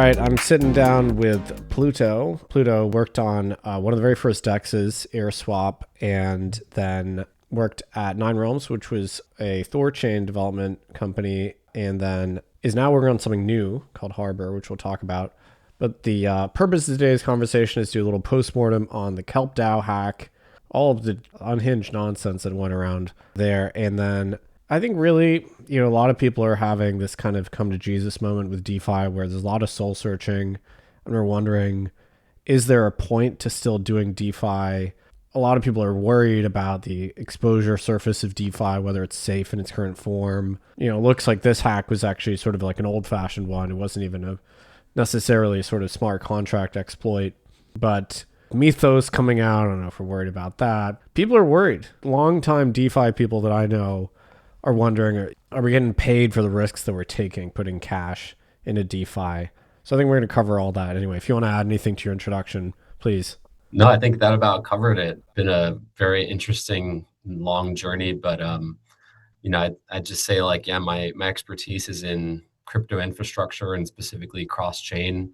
right, I'm sitting down with Pluto. Pluto worked on one of the very first dexes, AirSwap, and then worked at Nine Realms, which was a Thorchain development company, and then is now working on something new called Harbor, which we'll talk about. But the purpose of today's conversation is to do a little postmortem on the KelpDAO hack, all of the unhinged nonsense that went around there, and then I think really, a lot of people are having this kind of come to Jesus moment with DeFi where there's a lot of soul searching and we're wondering, is there a point to still doing DeFi? A lot of people are worried about the exposure surface of DeFi, whether it's safe in its current form. Looks like this hack was actually sort of like an old fashioned one. It wasn't even a necessarily sort of smart contract exploit, but Mythos coming out, I don't know if we're worried about that. People are worried. Longtime DeFi people that I know are wondering, are we getting paid for the risks that we're taking, putting cash into DeFi? So I think we're going to cover all that. Anyway, if you want to add anything to your introduction, please. No, I think that about covered it. Been a very interesting, long journey, but I'd just say my expertise is in crypto infrastructure and specifically cross-chain,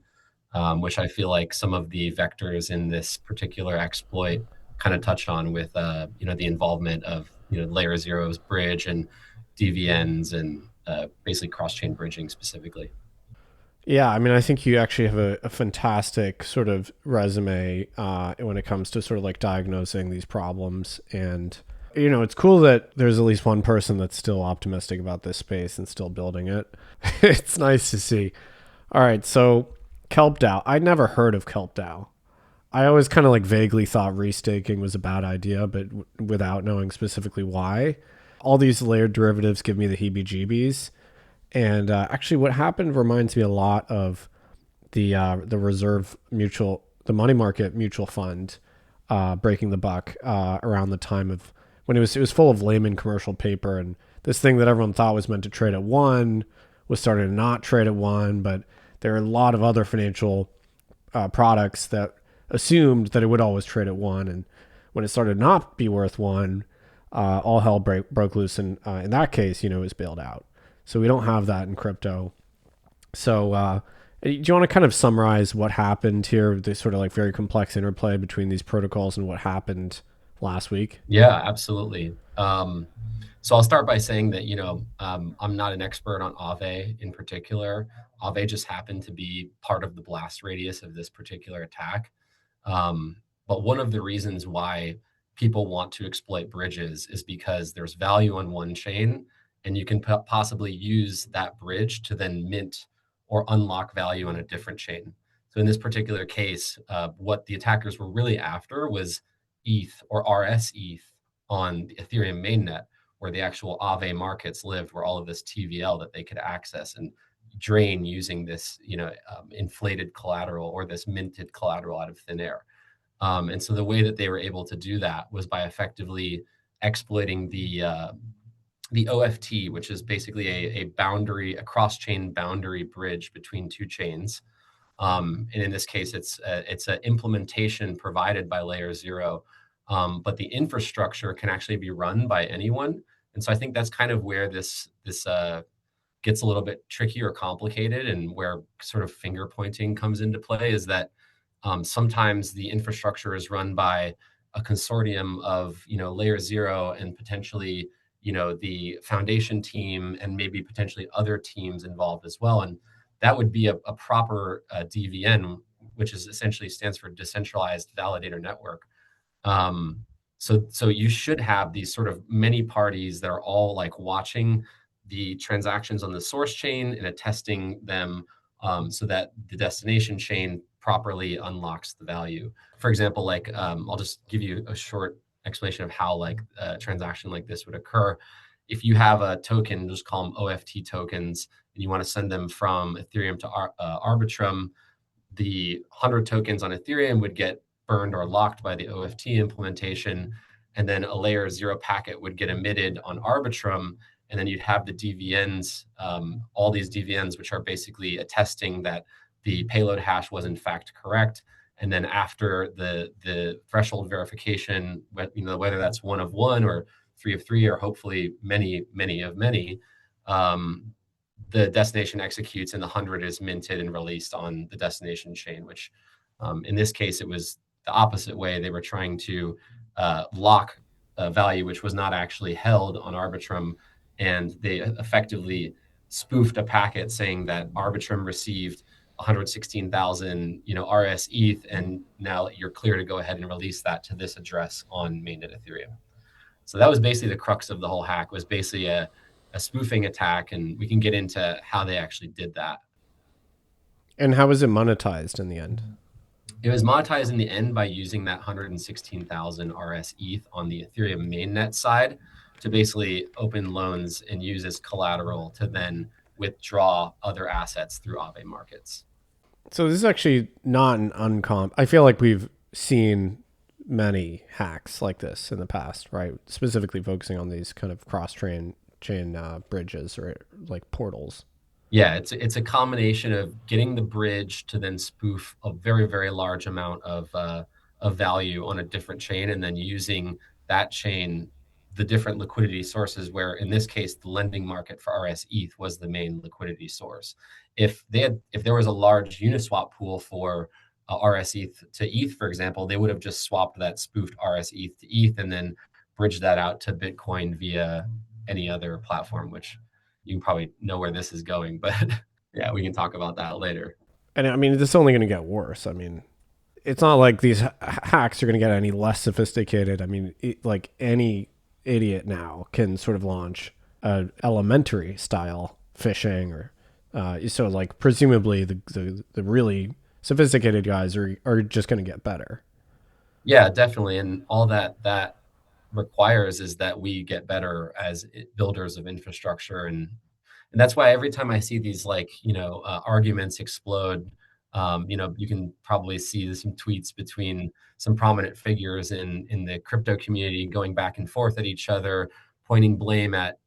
which I feel like some of the vectors in this particular exploit kind of touched on with the involvement of LayerZero's bridge and DVNs and basically cross-chain bridging specifically. Yeah, I think you actually have a fantastic sort of resume when it comes to sort of like diagnosing these problems. And, it's cool that there's at least one person that's still optimistic about this space and still building it. It's nice to see. All right, so KelpDAO. I'd never heard of KelpDAO. I always kind of like vaguely thought restaking was a bad idea, but without knowing specifically why. All these layered derivatives give me the heebie-jeebies. And actually what happened reminds me a lot of the reserve mutual, the money market mutual fund breaking the buck around the time of when it was full of layman commercial paper. And this thing that everyone thought was meant to trade at one was starting to not trade at one, but there are a lot of other financial products that assumed that it would always trade at one, and when it started not be worth one, all hell broke loose, and in that case, it was bailed out. So we don't have that in crypto. So do you want to kind of summarize what happened here, this sort of like very complex interplay between these protocols and what happened last week? Yeah, absolutely. So I'll start by saying that I'm not an expert on Aave in particular. Aave just happened to be part of the blast radius of this particular attack. But one of the reasons why people want to exploit bridges is because there's value on one chain, and you can possibly use that bridge to then mint or unlock value on a different chain. So in this particular case, what the attackers were really after was ETH or RS-ETH on the Ethereum mainnet, where the actual Aave markets lived, where all of this TVL that they could access and drain using this inflated collateral or this minted collateral out of thin air. And so the way that they were able to do that was by effectively exploiting the OFT, which is basically a cross-chain boundary bridge between two chains. And in this case, it's an implementation provided by LayerZero, but the infrastructure can actually be run by anyone. And so I think that's kind of where this gets a little bit tricky or complicated, and where sort of finger pointing comes into play is that sometimes the infrastructure is run by a consortium of LayerZero and potentially the foundation team and maybe potentially other teams involved as well. And that would be a proper DVN, which is essentially stands for decentralized validator network. So you should have these sort of many parties that are all like watching the transactions on the source chain and attesting them so that the destination chain properly unlocks the value. For example, I'll just give you a short explanation of how a transaction like this would occur. If you have a token, just call them OFT tokens, and you want to send them from Ethereum to Arbitrum, the 100 tokens on Ethereum would get burned or locked by the OFT implementation, and then a LayerZero packet would get emitted on Arbitrum, and then you'd have the DVNs, all these DVNs, which are basically attesting that the payload hash was in fact correct. And then after the threshold verification, whether that's one of one or three of three, or hopefully many of many, the destination executes and the 100 is minted and released on the destination chain, which in this case, it was the opposite way. They were trying to lock a value which was not actually held on Arbitrum, and they effectively spoofed a packet saying that Arbitrum received 116,000, RS ETH, and now you're clear to go ahead and release that to this address on mainnet Ethereum. So that was basically the crux of the whole hack, was basically a spoofing attack, and we can get into how they actually did that. And how was it monetized in the end? It was monetized in the end by using that 116,000 RS ETH on the Ethereum mainnet side to basically open loans and use as collateral to then withdraw other assets through Aave markets. So this is actually not an uncommon. I feel like we've seen many hacks like this in the past, right? Specifically focusing on these kind of chain bridges or like portals. Yeah, it's a combination of getting the bridge to then spoof a very, very large amount of value on a different chain, and then using that chain, the different liquidity sources, where in this case the lending market for RS ETH was the main liquidity source. If there was a large Uniswap pool for RS ETH to ETH, for example, they would have just swapped that spoofed RS ETH to ETH and then bridged that out to Bitcoin via any other platform, which you can probably know where this is going, but yeah, we can talk about that later. And I mean, this is only going to get worse. I mean, it's not like these hacks are going to get any less sophisticated. I mean, like any idiot now can sort of launch a elementary style phishing, or so like presumably the really sophisticated guys are just going to get better. Yeah, definitely. And all that requires is that we get better as builders of infrastructure, and that's why every time I see these arguments explode, you can probably see some tweets between some prominent figures in the crypto community going back and forth at each other, pointing blame at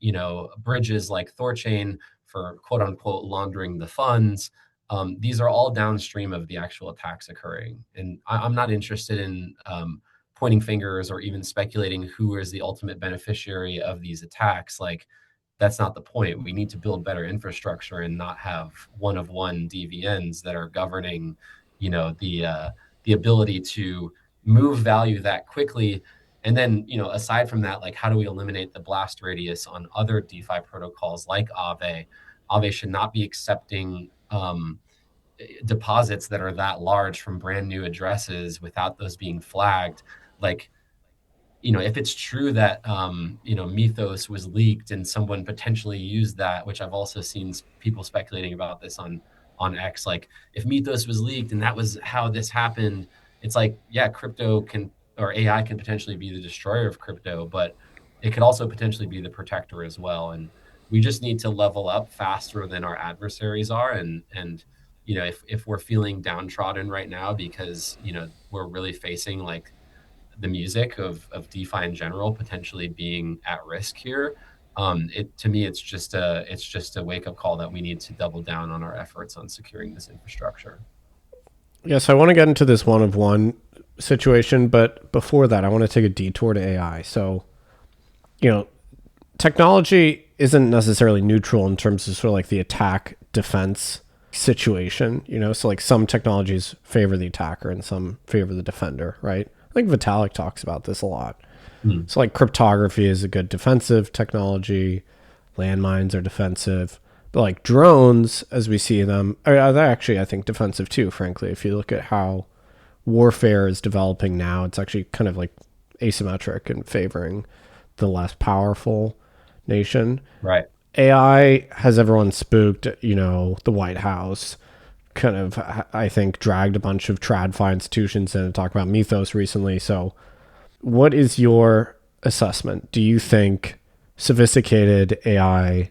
bridges like Thorchain for quote unquote laundering the funds. These are all downstream of the actual attacks occurring, and I'm not interested in pointing fingers or even speculating who is the ultimate beneficiary of these attacks. Like, that's not the point. We need to build better infrastructure and not have one of one DVNs that are governing, the ability to move value that quickly. And then, aside from that, like, how do we eliminate the blast radius on other DeFi protocols like Aave? Aave should not be accepting deposits that are that large from brand new addresses without those being flagged. Like, if it's true that Mythos was leaked and someone potentially used that, which I've also seen people speculating about this on X, like if Mythos was leaked and that was how this happened, it's like, yeah, crypto can, or AI can potentially be the destroyer of crypto, but it could also potentially be the protector as well. And we just need to level up faster than our adversaries are. And if we're feeling downtrodden right now because we're really facing like the music of DeFi in general potentially being at risk here, to me it's just a wake up call that we need to double down on our efforts on securing this infrastructure. Yes, I want to get into this one of one situation, but before that, I want to take a detour to AI. So, technology isn't necessarily neutral in terms of sort of like the attack defense situation. So like some technologies favor the attacker and some favor the defender, right? I think Vitalik talks about this a lot. So like cryptography is a good defensive technology, landmines are defensive, but like drones, as we see them, are actually, I think, defensive too, frankly. If you look at how warfare is developing now, it's actually kind of like asymmetric and favoring the less powerful nation. Right. AI has everyone spooked, the White House kind of, I think, dragged a bunch of TradFi institutions in to talk about Mythos recently. So what is your assessment? Do you think sophisticated AI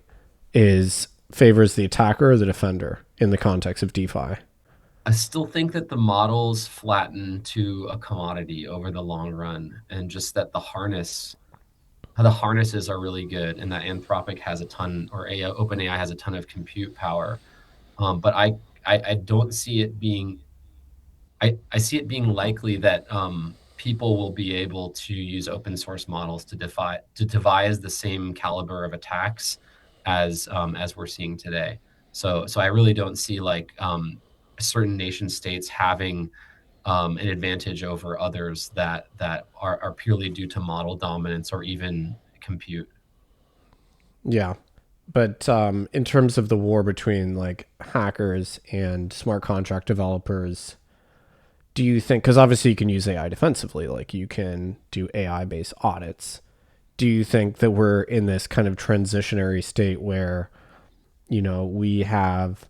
favors the attacker or the defender in the context of DeFi? I still think that the models flatten to a commodity over the long run, and just that the harnesses are really good, and that Anthropic has a ton, or OpenAI has a ton of compute power. But I don't see it being. I see it being likely that people will be able to use open source models to devise the same caliber of attacks as we're seeing today. So I really don't see like certain nation states having an advantage over others that are purely due to model dominance or even compute. Yeah. But in terms of the war between like hackers and smart contract developers, do you think, because obviously you can use AI defensively, like you can do AI based audits. Do you think that we're in this kind of transitionary state where, we have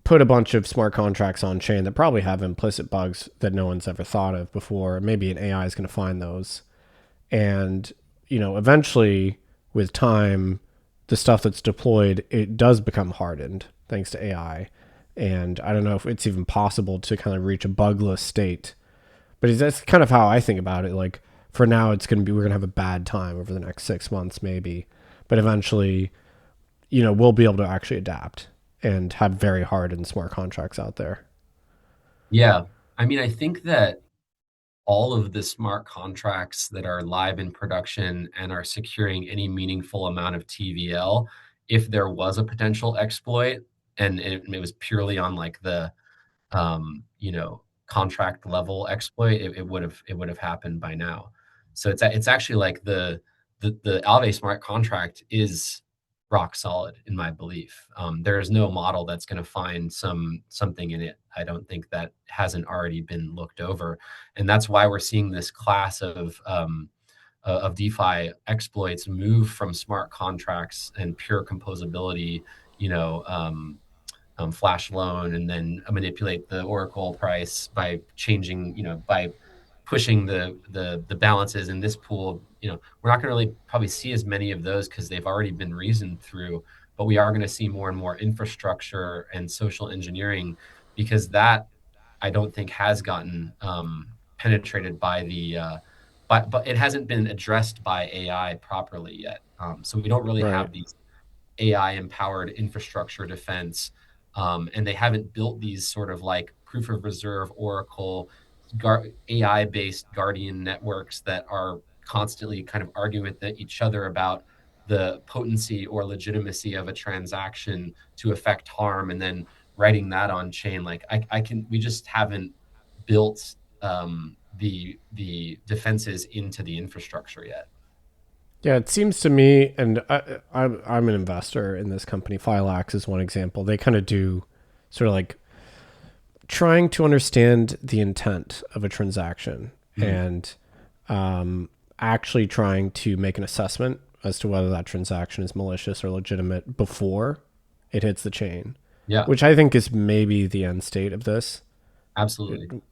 put a bunch of smart contracts on chain that probably have implicit bugs that no one's ever thought of before? Maybe an AI is going to find those. And, eventually with time, the stuff that's deployed, it does become hardened thanks to AI. And I don't know if it's even possible to kind of reach a bugless state. But that's kind of how I think about it. Like for now, we're going to have a bad time over the next 6 months, maybe. But eventually, we'll be able to actually adapt and have very hardened smart contracts out there. Yeah, I mean, I think that all of the smart contracts that are live in production and are securing any meaningful amount of TVL, if there was a potential exploit and it was purely on like the contract level exploit, it would have happened by now. So it's actually like the Aave smart contract is rock solid in my belief. There is no model that's going to find something in it. I don't think that hasn't already been looked over, and that's why we're seeing this class of DeFi exploits move from smart contracts and pure composability, you know, flash loan and then manipulate the Oracle price by changing, by pushing the balances in this pool. We're not going to really probably see as many of those because they've already been reasoned through, but we are going to see more and more infrastructure and social engineering because that I don't think has gotten penetrated by but it hasn't been addressed by AI properly yet. So we don't really Right. have these AI empowered infrastructure defense. And they haven't built these sort of like proof of reserve Oracle AI based Guardian networks that are constantly kind of arguing with each other about the potency or legitimacy of a transaction to affect harm and then writing that on chain. Like we just haven't built the defenses into the infrastructure yet. Yeah, it seems to me, and I'm an investor in this company. Filax is one example. They kind of do sort of like trying to understand the intent of a transaction Mm. and actually trying to make an assessment as to whether that transaction is malicious or legitimate before it hits the chain, Yeah, which I think is maybe the end state of this. absolutely.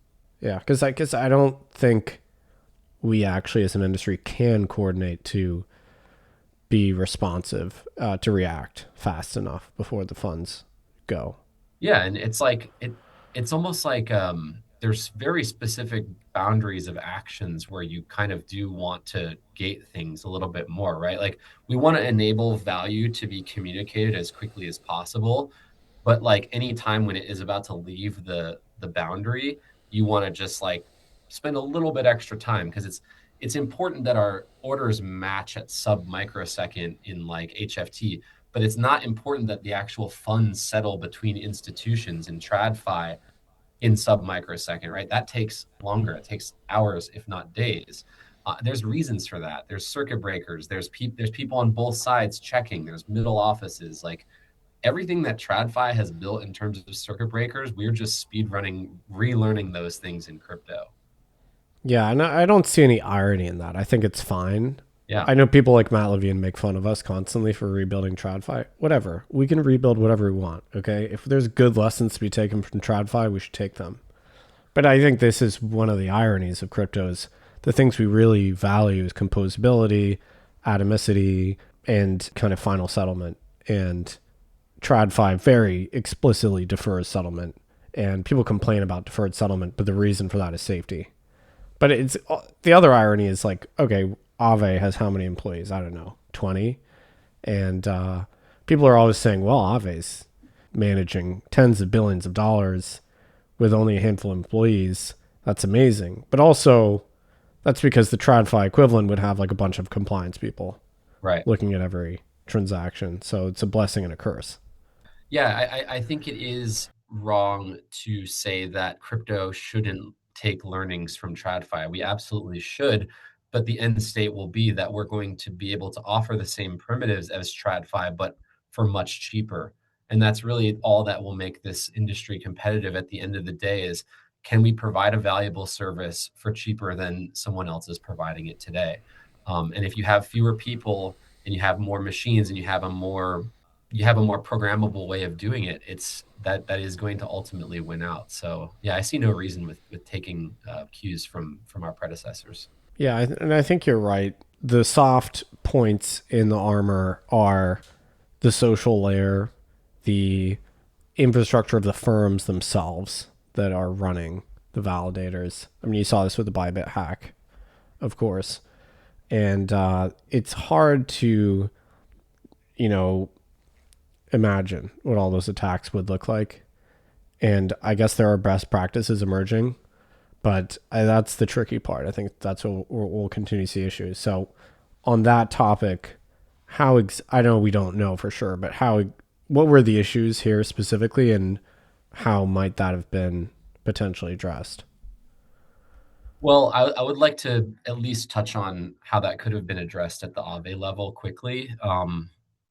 Yeah, because I guess I don't think we actually, as an industry, can coordinate to be responsive, to react fast enough before the funds go. Yeah, and it's almost like there's very specific boundaries of actions where you kind of do want to gate things a little bit more, right? Like we want to enable value to be communicated as quickly as possible, but like any time when it is about to leave the boundary, you want to just like spend a little bit extra time because it's important that our orders match at sub microsecond in like HFT, but it's not important that the actual funds settle between institutions in TradFi in sub microsecond, right? That takes longer. It takes hours, if not days. There's reasons for that. There's circuit breakers. There's people on both sides checking. There's middle offices. Like everything that TradFi has built in terms of circuit breakers, we're just speed running, relearning those things in crypto. Yeah, and I don't see any irony in that. I think it's fine. Yeah, I know people like Matt Levine make fun of us constantly for rebuilding TradFi. Whatever. We can rebuild whatever we want, okay? If there's good lessons to be taken from TradFi, we should take them. But I think this is one of the ironies of cryptos. The things we really value is composability, atomicity, and kind of final settlement. And TradFi very explicitly defers settlement. And people complain about deferred settlement, but the reason for that is safety. But it's the other irony is like, okay, Aave has how many employees? I don't know, 20. And people are always saying, well, Aave's managing tens of billions of dollars with only a handful of employees. That's amazing. But also, that's because the TradFi equivalent would have like a bunch of compliance people right. looking at every transaction. So it's a blessing and a curse. Yeah, I think it is wrong to say that crypto shouldn't take learnings from TradFi. We absolutely should, but the end state will be that we're going to be able to offer the same primitives as TradFi, but for much cheaper. And that's really all that will make this industry competitive at the end of the day is, can we provide a valuable service for cheaper than someone else is providing it today? And if you have fewer people and you have more machines and you have a more programmable way of doing it, it's that is going to ultimately win out. So yeah, I see no reason with taking cues from our predecessors. Yeah, and I think you're right. The soft points in the armor are the social layer, the infrastructure of the firms themselves that are running the validators. I mean, you saw this with the Bybit hack, of course. And it's hard to, you know, imagine what all those attacks would look like. And I guess there are best practices emerging, but that's the tricky part. I think that's what we'll continue to see issues. So, on that topic, I know we don't know for sure, but what were the issues here specifically, and how might that have been potentially addressed? Well, I would like to at least touch on how that could have been addressed at the Aave level quickly.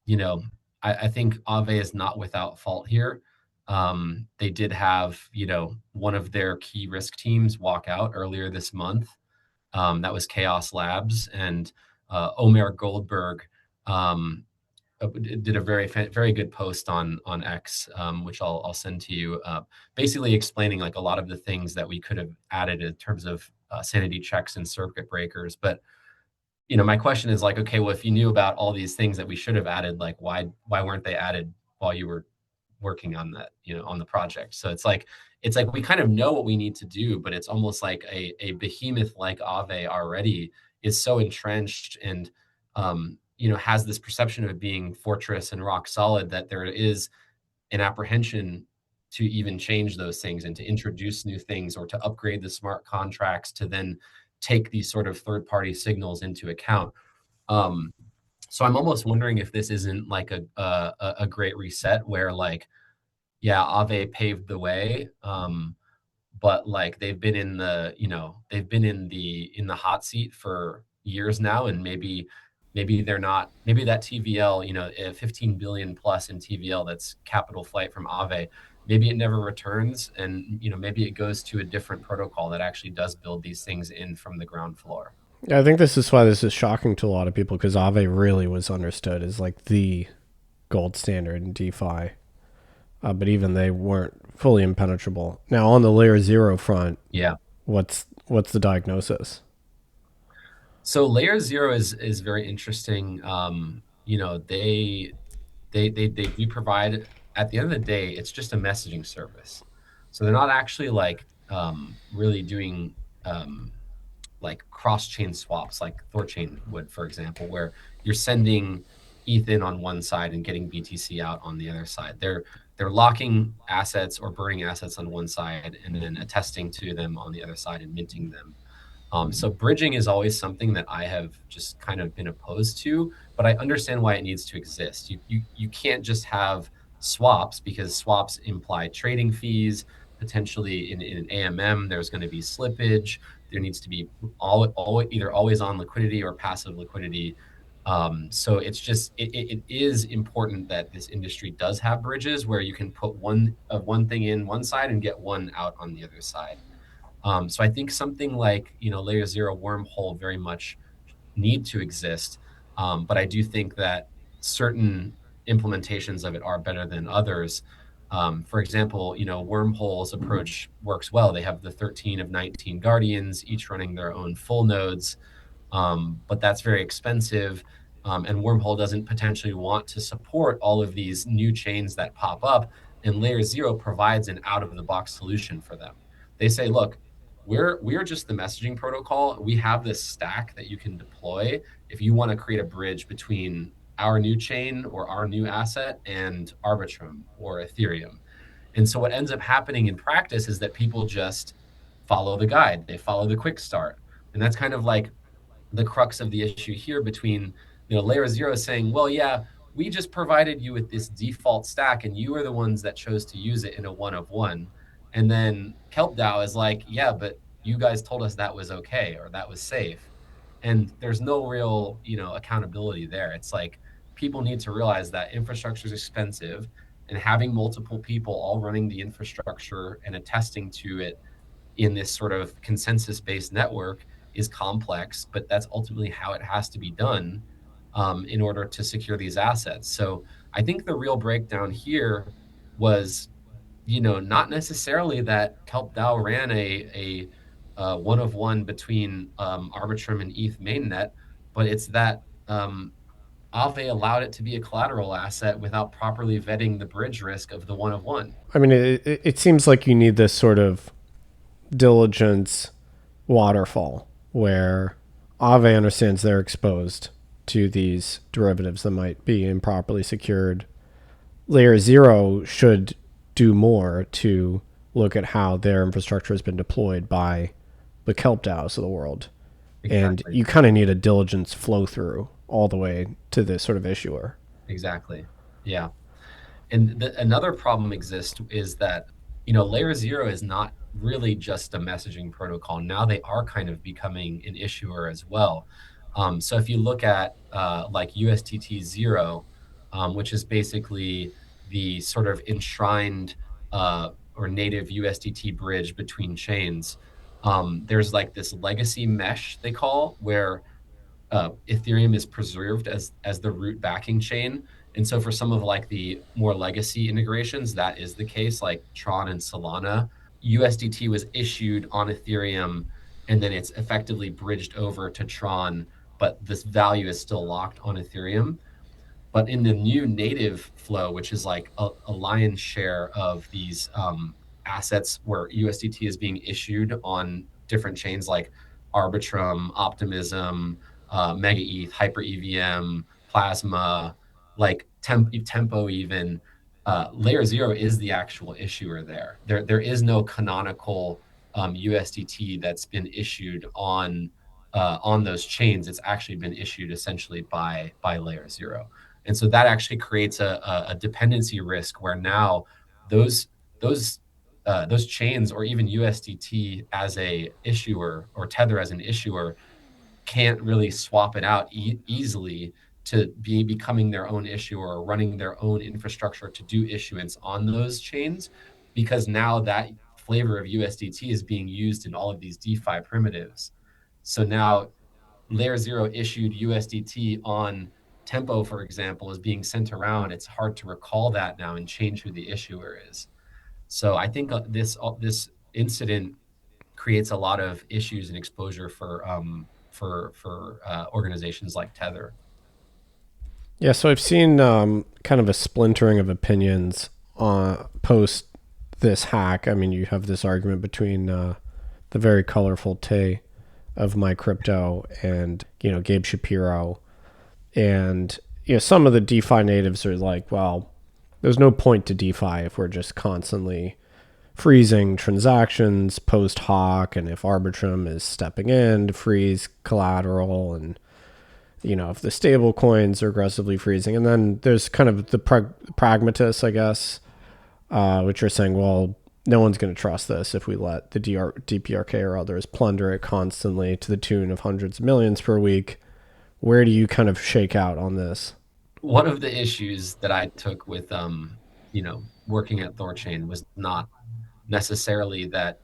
You know, I think Aave is not without fault here. They did have, one of their key risk teams walk out earlier this month. That was Chaos Labs, and Omer Goldberg did a very good post on X, which I'll send to you, basically explaining like a lot of the things that we could have added in terms of sanity checks and circuit breakers. But my question is like, okay, well, if you knew about all these things that we should have added, like why weren't they added while you were working on that, on the project? So it's like we kind of know what we need to do, but it's almost like a behemoth like Aave already is so entrenched and has this perception of being fortress and rock solid that there is an apprehension to even change those things and to introduce new things or to upgrade the smart contracts to then take these sort of third party signals into account. Um, so I'm almost wondering if this isn't like a great reset where like, yeah, Aave paved the way, but like they've been in the hot seat for years now, and maybe they're not, maybe that TVL, 15 billion plus in TVL, that's capital flight from Aave, maybe it never returns, and maybe it goes to a different protocol that actually does build these things in from the ground floor. Yeah, I think this is why this is shocking to a lot of people, because Aave really was understood as like the gold standard in DeFi, but even they weren't fully impenetrable. Now on the LayerZero front, Yeah. what's the diagnosis? So LayerZero is very interesting. They do provide, at the end of the day, it's just a messaging service. So they're not actually like really doing like cross-chain swaps like Thorchain would, for example, where you're sending Ethan on one side and getting BTC out on the other side. They're locking assets or burning assets on one side and then attesting to them on the other side and minting them. So bridging is always something that I have just kind of been opposed to, but I understand why it needs to exist. You can't just have swaps, because swaps imply trading fees. Potentially in an AMM, there's going to be slippage. There needs to be either always on liquidity or passive liquidity. So it is important that this industry does have bridges where you can put one thing in one side and get one out on the other side. So I think something like LayerZero wormhole very much need to exist, but I do think that certain implementations of it are better than others. For example, wormhole's approach works well. They have the 13 of 19 guardians, each running their own full nodes, but that's very expensive. And Wormhole doesn't potentially want to support all of these new chains that pop up. And LayerZero provides an out of the box solution for them. They say, look, we're just the messaging protocol. We have this stack that you can deploy if you want to create a bridge between our new chain or our new asset and Arbitrum or Ethereum. And so what ends up happening in practice is that people just follow the guide. They follow the quick start. And that's kind of like the crux of the issue here between, LayerZero saying, well, yeah, we just provided you with this default stack and you are the ones that chose to use it in a one of one. And then KelpDAO is like, yeah, but you guys told us that was okay or that was safe. And there's no real, accountability there. It's like people need to realize that infrastructure is expensive, and having multiple people all running the infrastructure and attesting to it in this sort of consensus-based network is complex, but that's ultimately how it has to be done in order to secure these assets. So I think the real breakdown here was, not necessarily that KelpDAO ran a one of one between Arbitrum and ETH mainnet, but it's that Aave allowed it to be a collateral asset without properly vetting the bridge risk of the one of one. I mean, it seems like you need this sort of diligence waterfall where Aave understands they're exposed to these derivatives that might be improperly secured. LayerZero should do more to look at how their infrastructure has been deployed by the KelpDAOs of the world. And Exactly. you kind of need a diligence flow through all the way to this sort of issuer. Exactly. Yeah. And another problem exists is that, LayerZero is not really just a messaging protocol. Now they are kind of becoming an issuer as well. So if you look at like USDT zero, which is basically the sort of enshrined or native USDT bridge between chains, there's like this legacy mesh they call where Ethereum is preserved as the root backing chain. And so for some of like the more legacy integrations, that is the case, like Tron and Solana. USDT was issued on Ethereum, and then it's effectively bridged over to Tron, but this value is still locked on Ethereum. But in the new native flow, which is like a lion's share of these assets where USDT is being issued on different chains like Arbitrum, Optimism, Mega ETH, Hyper EVM, Plasma, like Tempo even. LayerZero is the actual issuer there. There is no canonical USDT that's been issued on those chains. It's actually been issued essentially by LayerZero. And so that actually creates a dependency risk where now those those those chains or even USDT as a issuer or Tether as an issuer can't really swap it out easily to be becoming their own issuer or running their own infrastructure to do issuance on those chains, because now that flavor of USDT is being used in all of these DeFi primitives. So now LayerZero issued USDT on Tempo, for example, is being sent around. It's hard to recall that now and change who the issuer is. So I think this incident creates a lot of issues and exposure for organizations like Tether. Yeah, so I've seen kind of a splintering of opinions post this hack. I mean, you have this argument between the very colorful Tay of My Crypto and Gabe Shapiro, and some of the DeFi natives are like, well, there's no point to DeFi if we're just constantly freezing transactions post hoc, and if Arbitrum is stepping in to freeze collateral, and if the stable coins are aggressively freezing. And then there's kind of the pragmatists, I guess, which are saying, well, no one's going to trust this if we let the DPRK or others plunder it constantly to the tune of hundreds of millions per week. Where do you kind of shake out on this? One of the issues that I took with working at Thorchain was not necessarily that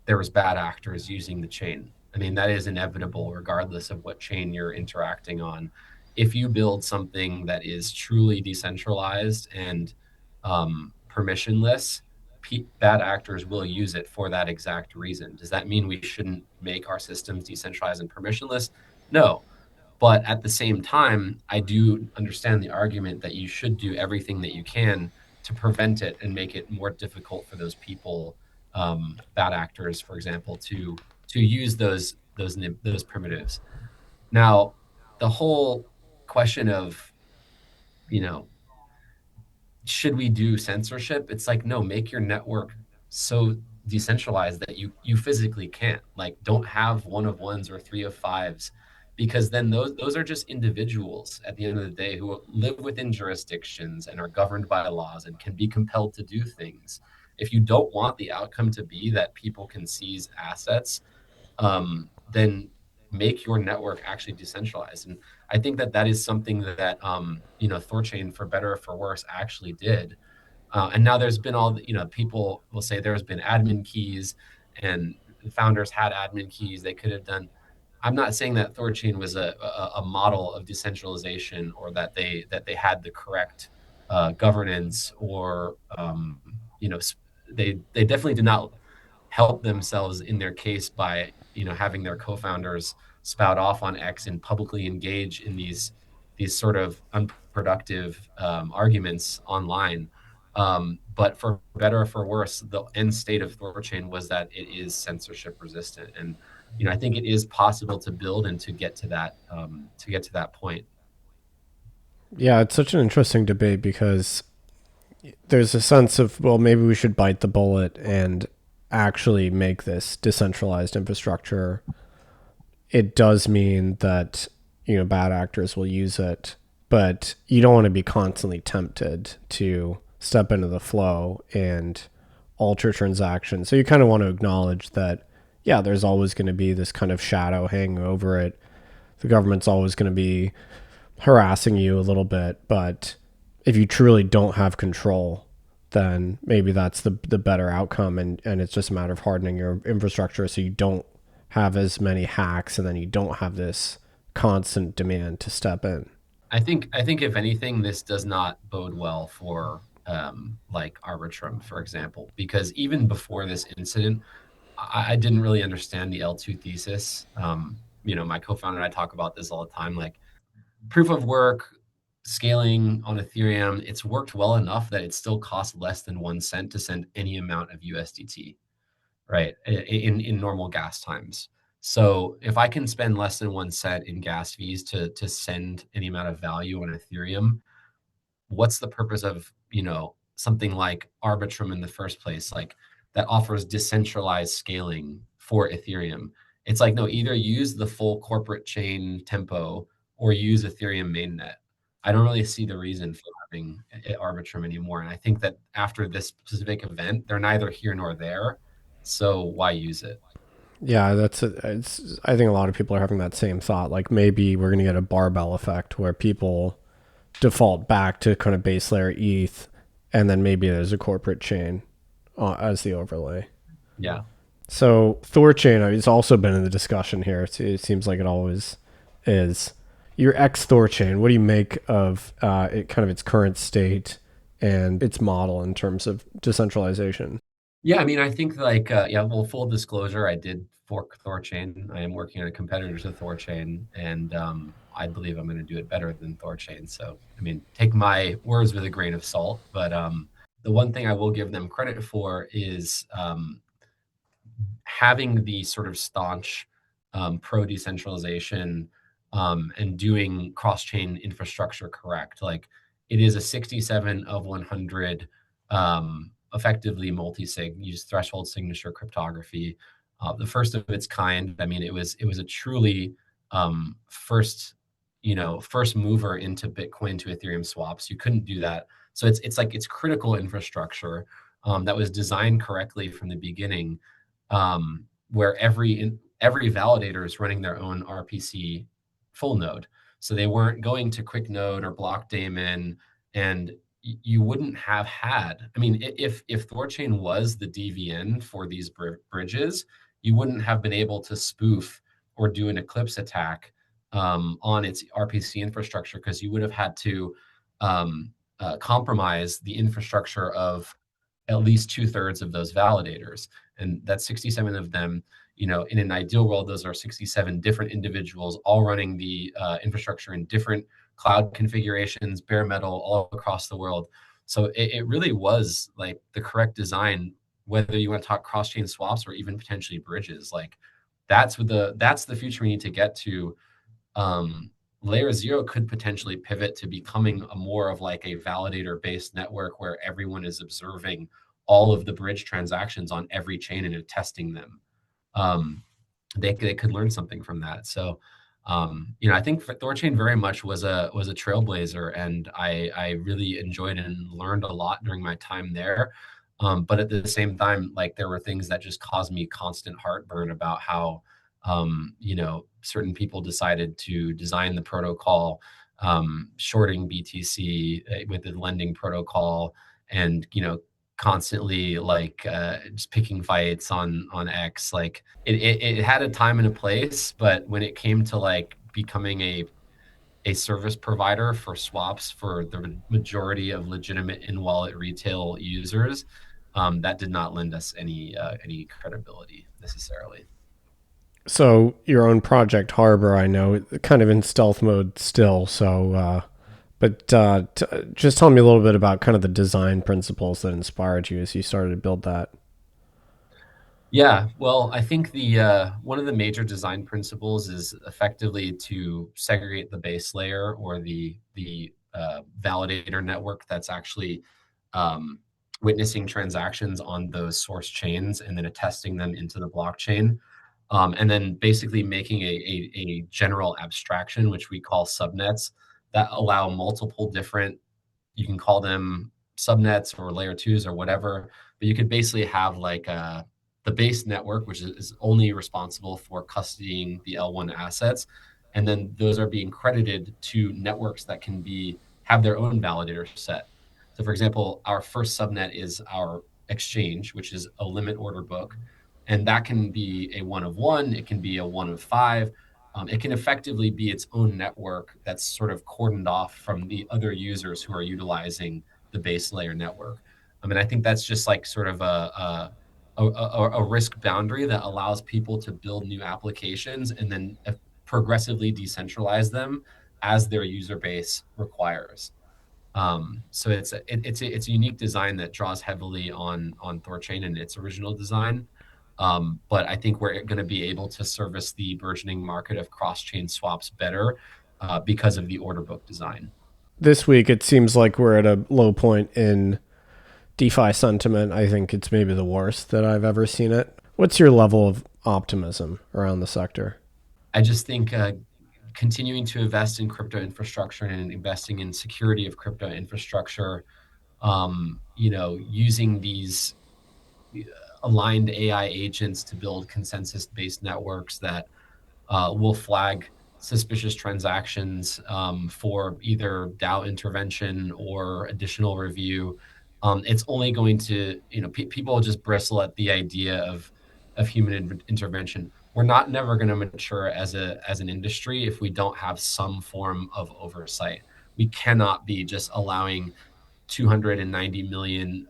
there was bad actors using the chain. I mean, that is inevitable regardless of what chain you're interacting on. If you build something that is truly decentralized and permissionless, bad actors will use it for that exact reason. Does that mean we shouldn't make our systems decentralized and permissionless? No. But at the same time, I do understand the argument that you should do everything that you can to prevent it and make it more difficult for those people, bad actors, for example, to use those primitives. Now, the whole question of, you know, should we do censorship? It's like, no, make your network so decentralized that you physically can't. Like, don't have one of ones or three of fives because then those are just individuals at the end of the day who live within jurisdictions and are governed by laws and can be compelled to do things. If you don't want the outcome to be that people can seize assets, then make your network actually decentralized. And I think that that is something that Thorchain, for better or for worse, actually did. And now there's been all the, people will say there's been admin keys, and the founders had admin keys. They could have done. I'm not saying that Thorchain was a model of decentralization, or that they had the correct governance, or they definitely did not help themselves in their case by having their co-founders spout off on X and publicly engage in these sort of unproductive arguments online. But for better or for worse, the end state of Thorchain was that it is censorship resistant, and I think it is possible to build and to get to that point. Yeah, it's such an interesting debate because there's a sense of, well, maybe we should bite the bullet and actually make this decentralized infrastructure. It does mean that, bad actors will use it, but you don't want to be constantly tempted to step into the flow and alter transactions. So you kind of want to acknowledge that, yeah, there's always going to be this kind of shadow hanging over it. The government's always going to be harassing you a little bit, but if you truly don't have control, then maybe that's the better outcome, and it's just a matter of hardening your infrastructure so you don't have as many hacks, and then you don't have this constant demand to step in. I think if anything, this does not bode well for like Arbitrum, for example, because even before this incident, I didn't really understand the L2 thesis. My co-founder and I talk about this all the time. Like, proof of work scaling on Ethereum, it's worked well enough that it still costs less than 1 cent to send any amount of USDT, right? In normal gas times. So if I can spend less than 1 cent in gas fees to send any amount of value on Ethereum, what's the purpose of something like Arbitrum in the first place, like that offers decentralized scaling for Ethereum? It's like, no, either use the full corporate chain tempo or use Ethereum mainnet. I don't really see the reason for having Arbitrum anymore, and I think that after this specific event, they're neither here nor there, so why use it? Yeah, I think a lot of people are having that same thought. Like maybe we're going to get a barbell effect where people default back to kind of base layer ETH, and then maybe there's a corporate chain as the overlay. Yeah. So Thorchain has also been in the discussion here. It seems like it always is. Your ex Thorchain, what do you make of it, kind of its current state and its model in terms of decentralization? Yeah, I mean, I think like yeah, well, full disclosure, I did fork Thorchain. I am working on a competitor to Thorchain, and I believe I'm going to do it better than Thorchain. So, I mean, take my words with a grain of salt. But the one thing I will give them credit for is having the sort of staunch pro decentralization and doing cross chain infrastructure correct. Like, it is a 67 of 100 effectively multi-sig, use threshold signature cryptography, the first of its kind. I mean, it was a truly first mover into Bitcoin to Ethereum swaps. You couldn't do that. So it's critical infrastructure that was designed correctly from the beginning, where every validator is running their own RPC full node. So they weren't going to quick node or block daemon, and you wouldn't have had. I mean, if Thorchain was the DVN for these bridges, you wouldn't have been able to spoof or do an eclipse attack on its RPC infrastructure, because you would have had to compromise the infrastructure of at least 2/3 of those validators. And that's 67 of them. In an ideal world, those are 67 different individuals all running the infrastructure in different cloud configurations, bare metal, all across the world. So it really was like the correct design, whether you want to talk cross-chain swaps or even potentially bridges. Like, that's the future we need to get to. LayerZero could potentially pivot to becoming a more of like a validator-based network where everyone is observing all of the bridge transactions on every chain and testing them. They could learn something from that. So I think Thorchain very much was a trailblazer, and I really enjoyed and learned a lot during my time there. But at the same time, like there were things that just caused me constant heartburn about how certain people decided to design the protocol, shorting BTC with the lending protocol, and constantly like just picking fights on X. Like it had a time and a place, but when it came to like becoming a service provider for swaps for the majority of legitimate in-wallet retail users, that did not lend us any credibility necessarily. So your own project Harbor, I know, kind of in stealth mode still. So, just tell me a little bit about kind of the design principles that inspired you as you started to build that. Yeah, well, I think the one of the major design principles is effectively to segregate the base layer, or the validator network that's actually um, witnessing transactions on those source chains and then attesting them into the blockchain, and then basically making a general abstraction, which we call subnets, that allow multiple different, you can call them subnets or layer twos or whatever, but you could basically have like the base network, which is only responsible for custodying the L1 assets. And then those are being credited to networks that can have their own validator set. So for example, our first subnet is our exchange, which is a limit order book. And that can be a one of one, it can be a one of five. It can effectively be its own network that's sort of cordoned off from the other users who are utilizing the base layer network. I mean, I think that's just like sort of a risk boundary that allows people to build new applications and then progressively decentralize them as their user base requires. So it's a unique design that draws heavily on Thorchain and its original design. But I think we're going to be able to service the burgeoning market of cross-chain swaps better because of the order book design. This week, it seems like we're at a low point in DeFi sentiment. I think it's maybe the worst that I've ever seen it. What's your level of optimism around the sector? I just think continuing to invest in crypto infrastructure and investing in security of crypto infrastructure, using these aligned AI agents to build consensus-based networks that will flag suspicious transactions for either DAO intervention or additional review. It's only going to, people just bristle at the idea of human intervention. We're not never going to mature as an industry if we don't have some form of oversight. We cannot be just allowing $290 million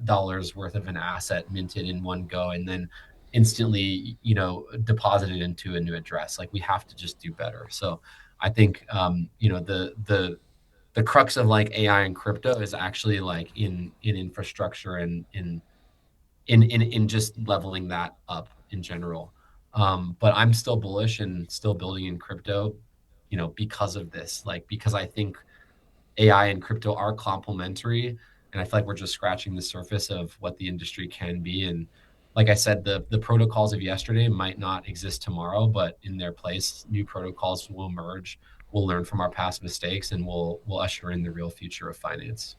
dollars worth of an asset minted in one go and then instantly deposited into a new address. Like we have to just do better. So I think the crux of like AI and crypto is actually like in infrastructure and in just leveling that up in general. But I'm still bullish and still building in crypto, because of this, like because I think AI and crypto are complementary, and I feel like we're just scratching the surface of what the industry can be. And like I said, the protocols of yesterday might not exist tomorrow, but in their place, new protocols will emerge. We'll learn from our past mistakes, and we'll usher in the real future of finance.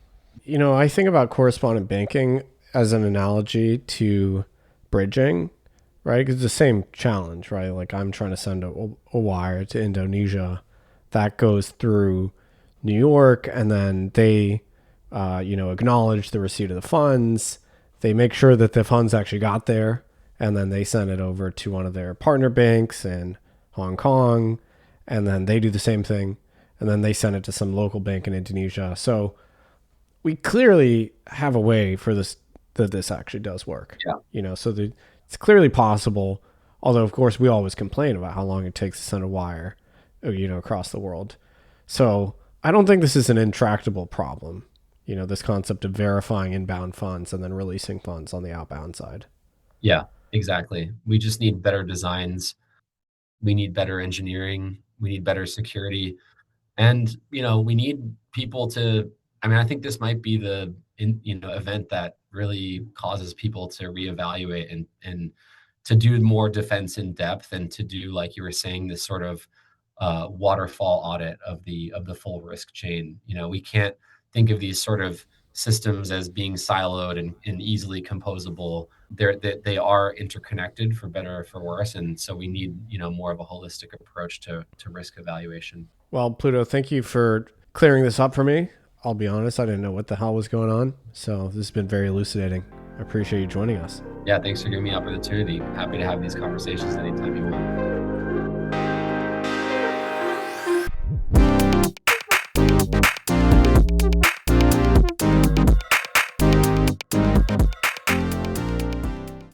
I think about correspondent banking as an analogy to bridging, right? Because it's the same challenge, right? Like I'm trying to send a wire to Indonesia that goes through New York, and then they, acknowledge the receipt of the funds. They make sure that the funds actually got there, and then they send it over to one of their partner banks in Hong Kong, and then they do the same thing, and then they send it to some local bank in Indonesia. So we clearly have a way for this that this actually does work. Yeah. It's clearly possible. Although, of course, we always complain about how long it takes to send a wire, across the world. So I don't think this is an intractable problem. This concept of verifying inbound funds and then releasing funds on the outbound side. Yeah, exactly. We just need better designs. We need better engineering. We need better security. And we need people to, I mean, I think this might be the event that really causes people to reevaluate and to do more defense in depth, and to do, like you were saying, this sort of waterfall audit of the full risk chain. We can't think of these sort of systems as being siloed and easily composable. They are interconnected for better or for worse, and so we need more of a holistic approach to risk evaluation. Well, Pluto, thank you for clearing this up for me. I'll be honest, I didn't know what the hell was going on, so this has been very elucidating. I appreciate you joining us. Yeah, thanks for giving me the opportunity. Happy to have these conversations anytime you want.